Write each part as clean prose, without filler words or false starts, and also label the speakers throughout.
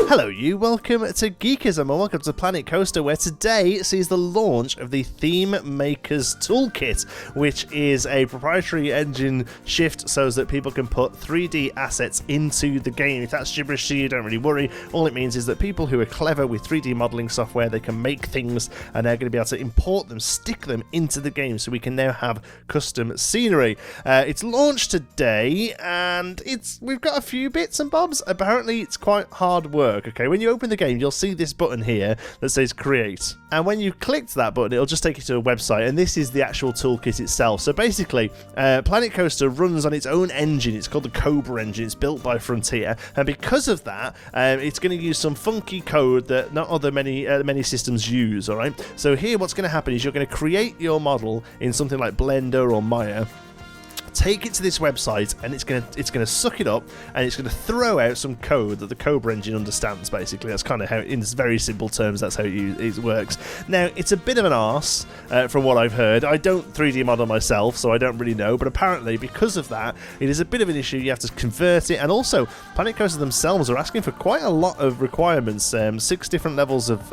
Speaker 1: Hello you, welcome to Geekism and welcome to Planet Coaster, where today sees the launch of the ThemeMaker's Toolkit, which is a proprietary engine shift so that people can put 3D assets into the game. If that's gibberish to you, don't really worry. All it means is that people who are clever with 3D modelling software, they can make things and they're going to be able to import them, stick them into the game, so we can now have custom scenery. It's launched today and we've got a few bits and bobs. Apparently it's quite hard work. Okay, when you open the game, you'll see this button here that says create, and when you click that button, it'll just take you to a website, and this is the actual toolkit itself. So basically, Planet Coaster runs on its own engine. It's called the Cobra engine. It's built by Frontier, and because of that, it's going to use some funky code that not other many systems use. All right, so here what's going to happen is you're going to create your model in something like Blender or Maya, take it to this website, and it's gonna suck it up, and it's gonna throw out some code that the Cobra engine understands. Basically, that's kind of how, in very simple terms, that's how it works. Now, it's a bit of an arse from what I've heard. I don't 3D model myself, so I don't really know. But apparently, because of that, it is a bit of an issue. You have to convert it, and also Planet Coaster themselves are asking for quite a lot of requirements. 6 different levels of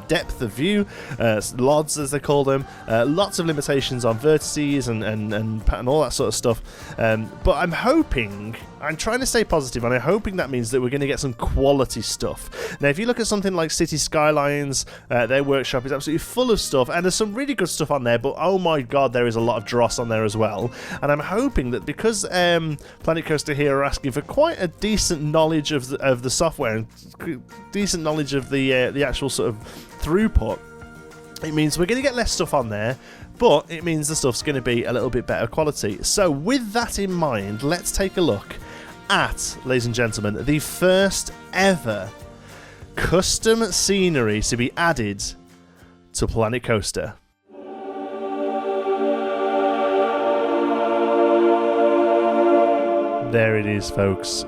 Speaker 1: depth of view, LODs as they call them. Lots of limitations on vertices and all that sort of stuff, but I'm trying to stay positive, and I'm hoping that means that we're going to get some quality stuff. Now, if you look at something like City Skylines, their workshop is absolutely full of stuff, and there's some really good stuff on there, but oh my god, there is a lot of dross on there as well. And I'm hoping that because Planet Coaster here are asking for quite a decent knowledge of the software and decent knowledge of the actual sort of throughput, it means we're going to get less stuff on there, but it means the stuff's going to be a little bit better quality. So with that in mind, let's take a look at, ladies and gentlemen, the first ever custom scenery to be added to Planet Coaster. There it is, folks.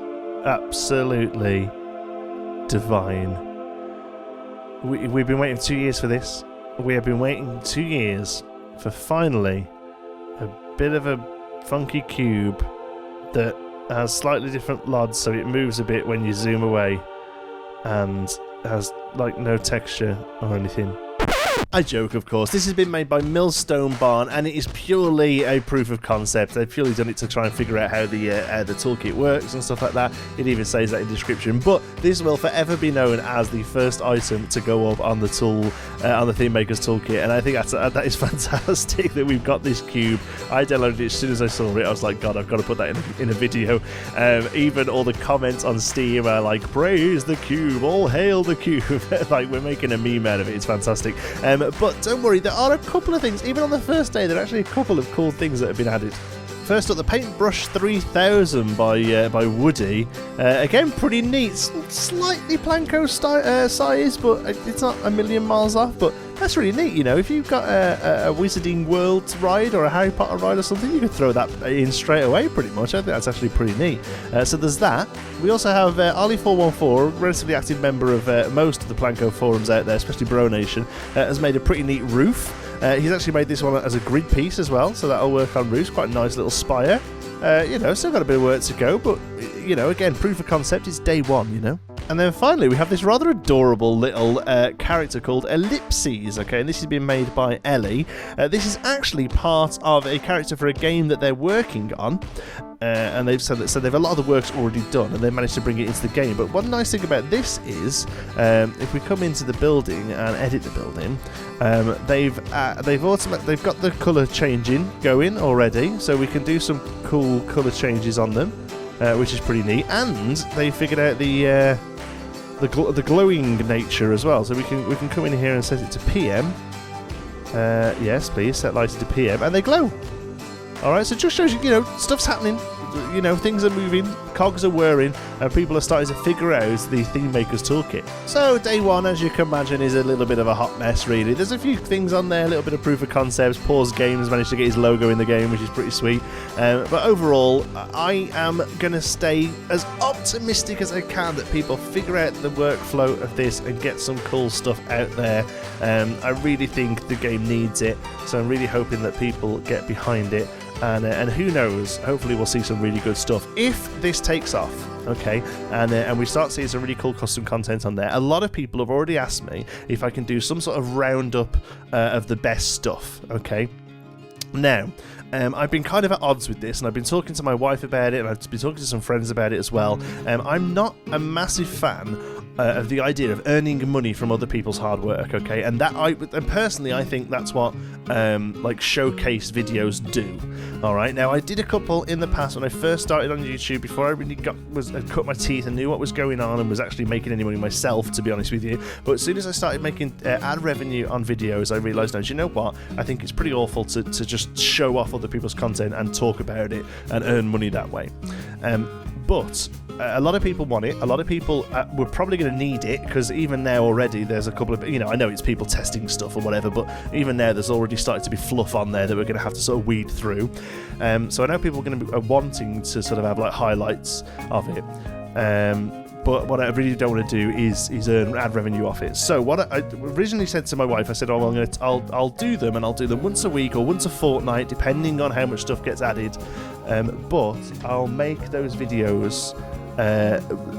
Speaker 1: Absolutely divine. We've been waiting 2 years for this. We have been waiting 2 years for finally a bit of a funky cube that has slightly different LODs, so it moves a bit when you zoom away, and has like no texture or anything. I joke, of course. This has been made by Millstone Barn, and it is purely a proof of concept. They've purely done it to try and figure out how the toolkit works and stuff like that. It even says that in the description. But this will forever be known as the first item to go up on the on the ThemeMaker's toolkit, and I think that is fantastic that we've got this cube. I downloaded it as soon as I saw it. I was like, God, I've got to put that in a video. Even all the comments on Steam are like, praise the cube, all hail the cube. Like, we're making a meme out of it. It's fantastic. But don't worry, there are a couple of things. Even on the first day, there are actually a couple of cool things that have been added. First up, the Paintbrush 3000 by Woody. Again, pretty neat. Slightly Planko size, but it's not a million miles off. But that's really neat, you know. If you've got a Wizarding World ride or a Harry Potter ride or something, you could throw that in straight away, pretty much. I think that's actually pretty neat. So there's that. We also have Ollie414, a relatively active member of most of the Planko forums out there, especially Bro Nation, has made a pretty neat roof. He's actually made this one as a grid piece as well, so that'll work on roofs. Quite a nice little spire. Still got a bit of work to go, but, again, proof of concept is day one, And then finally, we have this rather adorable little character called Ellipses, okay? And this has been made by Ellie. This is actually part of a character for a game that they're working on. And they've said that they've a lot of the work's already done, and they managed to bring it into the game. But one nice thing about this is, if we come into the building and edit the building, they've got the colour changing going already, so we can do some cool colour changes on them, which is pretty neat. And they figured out the glowing nature as well, so we can come in here and set it to PM. Yes, please set lighting to PM, and they glow. Alright, so it just shows you, stuff's happening, things are moving, cogs are whirring, and people are starting to figure out the ThemeMaker's toolkit. So day one, as you can imagine, is a little bit of a hot mess, really. There's a few things on there, a little bit of proof of concepts. Pause Games managed to get his logo in the game, which is pretty sweet. But overall, I am going to stay as optimistic as I can that people figure out the workflow of this and get some cool stuff out there. I really think the game needs it, so I'm really hoping that people get behind it. and who knows, hopefully we'll see some really good stuff if this takes off. Okay, and we start seeing some really cool custom content on there. A lot of people have already asked me if I can do some sort of roundup of the best stuff. Okay, now I've been kind of at odds with this, and I've been talking to my wife about it, and I've been talking to some friends about it as well. I'm not a massive fan of the idea of earning money from other people's hard work, okay? And personally, I think that's what like showcase videos do. All right. Now, I did a couple in the past when I first started on YouTube, before I really had cut my teeth and knew what was going on and was actually making any money myself, to be honest with you. But as soon as I started making ad revenue on videos, I realised, no, do you know what? I think it's pretty awful to just show off other people's content and talk about it and earn money that way. But a lot of people want it. A lot of people were probably going to need it, because even now already there's a couple of, I know it's people testing stuff or whatever, but even now there's already started to be fluff on there that we're going to have to sort of weed through. So I know people are going to be wanting to sort of have like highlights of it. But what I really don't want to do is earn ad revenue off it. So what I originally said to my wife, I said, I'll do them, and I'll do them once a week or once a fortnight, depending on how much stuff gets added. But I'll make those videos,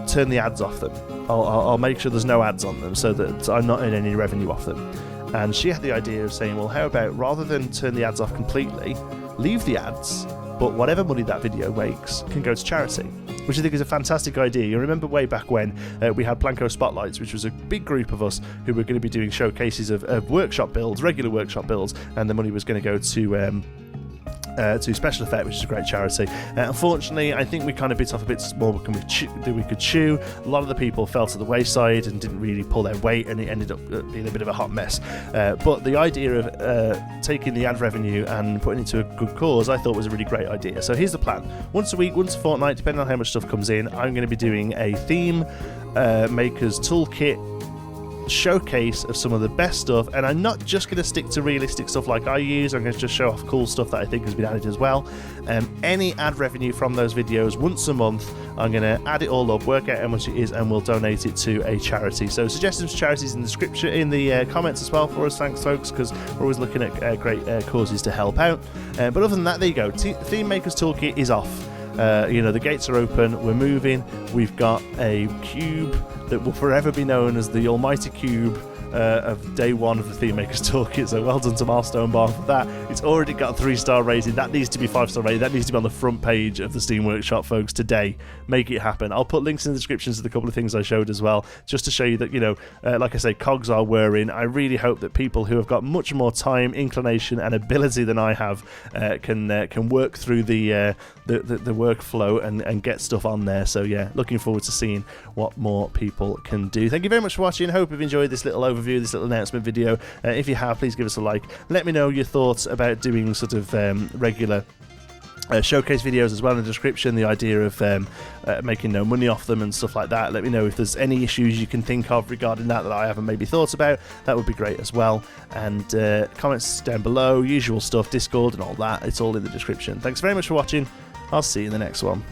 Speaker 1: turn the ads off them. I'll make sure there's no ads on them, so that I'm not earning any revenue off them. And she had the idea of saying, well, how about rather than turn the ads off completely, leave the ads, but whatever money that video makes can go to charity, which I think is a fantastic idea. You remember way back when we had Blanco Spotlights, which was a big group of us who were going to be doing showcases of workshop builds, regular workshop builds, and the money was going to go to Special Effect, which is a great charity. Unfortunately, I think we kind of bit off a bit more than we could chew. A lot of the people fell to the wayside and didn't really pull their weight, and it ended up being a bit of a hot mess. But the idea of taking the ad revenue and putting it to a good cause, I thought was a really great idea. So here's the plan. Once a week, once a fortnight, depending on how much stuff comes in, I'm going to be doing a ThemeMaker's toolkit showcase of some of the best stuff, and I'm not just going to stick to realistic stuff like I use. I'm going to just show off cool stuff that I think has been added as well. Any ad revenue from those videos once a month, I'm going to add it all up, work out how much it is, and we'll donate it to a charity. So suggestions for charities in the description, in the comments as well for us. Thanks, folks, because we're always looking at great causes to help out. But other than that, there you go. ThemeMaker's Toolkit is off. The gates are open, we're moving, we've got a cube that will forever be known as the almighty cube of day one of the ThemeMaker's Toolkit, so well done to Milestone Bar for that. It's already got a 3-star rating, that needs to be 5-star rating, that needs to be on the front page of the Steam Workshop, folks, today. Make it happen. I'll put links in the descriptions to the couple of things I showed as well, just to show you that, like I say, cogs are whirring. I really hope that people who have got much more time, inclination and ability than I have can work through the workflow and get stuff on there. So yeah, looking forward to seeing what more people can do. Thank you very much for watching. Hope you've enjoyed this little overview, this little announcement video. If you have, please give us a like. Let me know your thoughts about doing sort of regular showcase videos as well in the description, the idea of making no money off them and stuff like that. Let me know if there's any issues you can think of regarding that I haven't maybe thought about. That would be great as well. And comments down below, usual stuff, Discord and all that, it's all in the description. Thanks very much for watching. I'll see you in the next one.